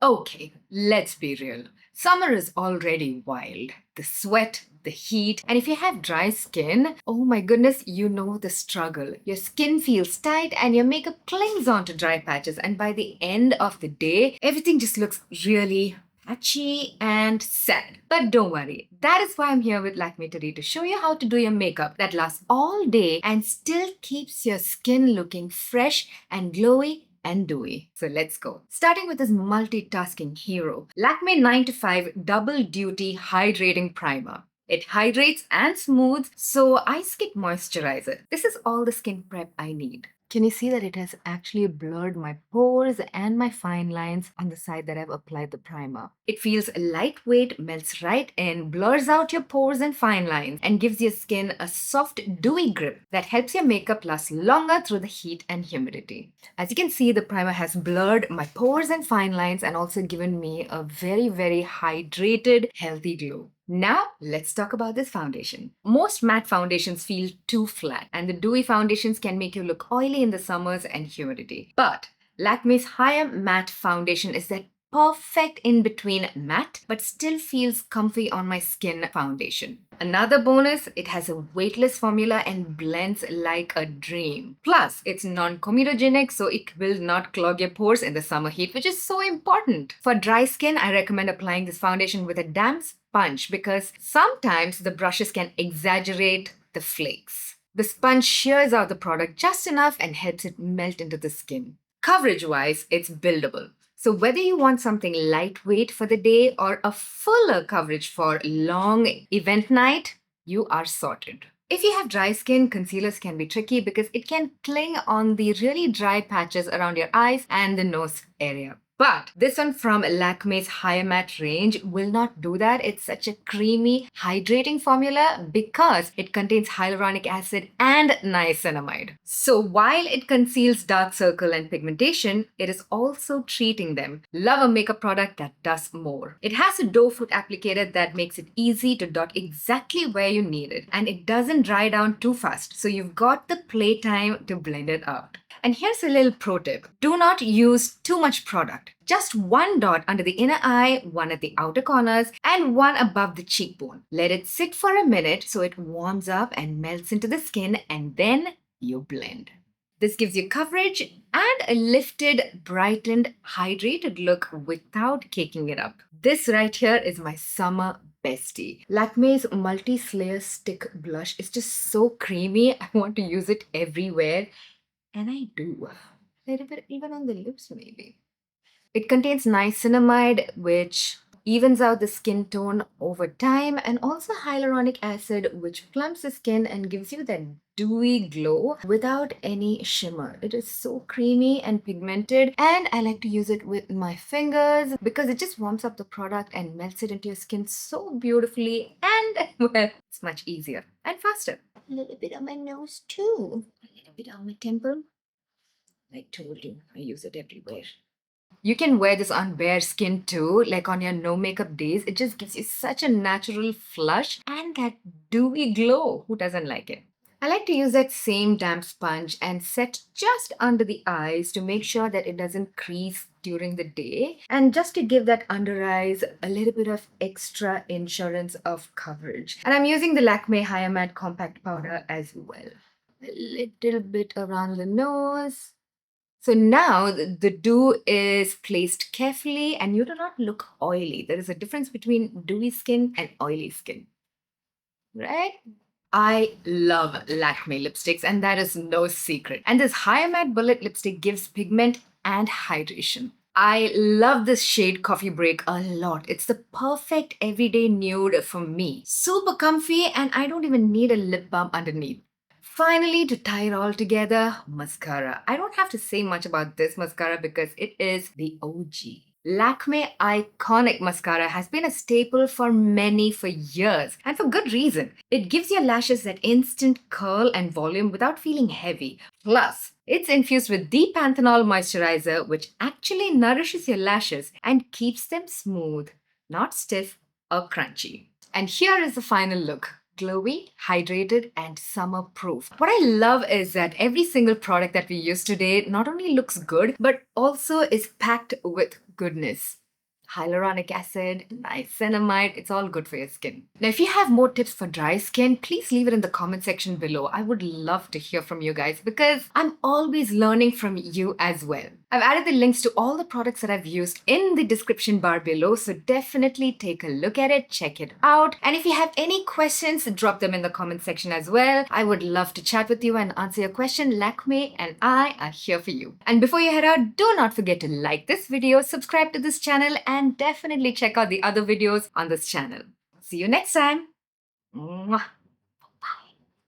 Okay, let's be real. Summer is already wild. The sweat, the heat, and if you have dry skin, oh my goodness, you know the struggle. Your skin feels tight and your makeup clings onto dry patches, and by the end of the day, everything just looks really patchy and sad. But don't worry, that is why I'm here with Lakme today to show you how to do your makeup that lasts all day and still keeps your skin looking fresh and glowy and dewy. So let's go. Starting with this multitasking hero, Lakme 9 to 5 Double Duty Hydrating Primer. It hydrates and smooths, so I skip moisturizer. This is all the skin prep I need. Can you see that it has actually blurred my pores and my fine lines on the side that I've applied the primer? It feels lightweight, melts right in, blurs out your pores and fine lines, and gives your skin a soft, dewy grip that helps your makeup last longer through the heat and humidity. As you can see, the primer has blurred my pores and fine lines and also given me a very hydrated, healthy glow. Now, let's talk about this foundation. Most matte foundations feel too flat, and the dewy foundations can make you look oily in the summers and humidity. But Lakme's higher matte foundation is that perfect in between matte but still feels comfy on my skin foundation. Another bonus, it has a weightless formula and blends like a dream. Plus, it's non-comedogenic, so it will not clog your pores in the summer heat, which is so important. For dry skin, I recommend applying this foundation with a damp sponge because sometimes the brushes can exaggerate the flakes. The sponge shears out the product just enough and helps it melt into the skin. Coverage-wise, it's buildable. So whether you want something lightweight for the day or a fuller coverage for long event night, you are sorted. If you have dry skin, concealers can be tricky because it can cling on the really dry patches around your eyes and the nose area. But this one from Lakme's Higher Matte range will not do that. It's such a creamy, hydrating formula because it contains hyaluronic acid and niacinamide. So while it conceals dark circle and pigmentation, it is also treating them. Love a makeup product that does more. It has a doe foot applicator that makes it easy to dot exactly where you need it, and it doesn't dry down too fast, so you've got the playtime to blend it out. And here's a little pro tip. Do not use too much product. Just one dot under the inner eye, one at the outer corners, and one above the cheekbone. Let it sit for a minute so it warms up and melts into the skin, and then you blend. This gives you coverage and a lifted, brightened, hydrated look without caking it up. This right here is my summer bestie. Lakme's multi-slayer stick blush is just so creamy. I want to use it everywhere. And I do. A little bit even on the lips, maybe. It contains niacinamide, which evens out the skin tone over time, and also hyaluronic acid, which plumps the skin and gives you that dewy glow without any shimmer. It is so creamy and pigmented, and I like to use it with my fingers because it just warms up the product and melts it into your skin so beautifully, and well, it's much easier and faster. A little bit on my nose too. A little bit on my temple. I told you, I use it everywhere. You can wear this on bare skin too, like on your no makeup days. It just gives you such a natural flush and that dewy glow. Who doesn't like it? I like to use that same damp sponge and set just under the eyes to make sure that it doesn't crease during the day, and just to give that under eyes a little bit of extra insurance of coverage. And I'm using the Lakme Higher Matte Compact Powder as well. A little bit around the nose. So now the dew is placed carefully and you do not look oily. There is a difference between dewy skin and oily skin, right? I love Lakme lipsticks, and that is no secret. And this Higher Matte Bullet lipstick gives pigment and hydration. I love this shade Coffee Break a lot. It's the perfect everyday nude for me. Super comfy, and I don't even need a lip balm underneath. Finally, to tie it all together, mascara. I don't have to say much about this mascara because it is the OG. Lakme Iconic Mascara has been a staple for years, and for good reason. It gives your lashes that instant curl and volume without feeling heavy. Plus, it's infused with deep panthenol moisturizer, which actually nourishes your lashes and keeps them smooth, not stiff or crunchy. And here is the final look. Glowy, hydrated, and summer-proof. What I love is that every single product that we use today not only looks good, but also is packed with goodness. hyaluronic acid, niacinamide. It's all good for your skin. Now, if you have more tips for dry skin, please leave it in the comment section below. I would love to hear from you guys because I'm always learning from you as well. I've added the links to all the products that I've used in the description bar below, so definitely take a look at it, check it out. And if you have any questions, drop them in the comment section as well. I would love to chat with you and answer your question. Lakme and I are here for you. And before you head out, do not forget to like this video, subscribe to this channel, and definitely check out the other videos on this channel. See you next time. Mwah.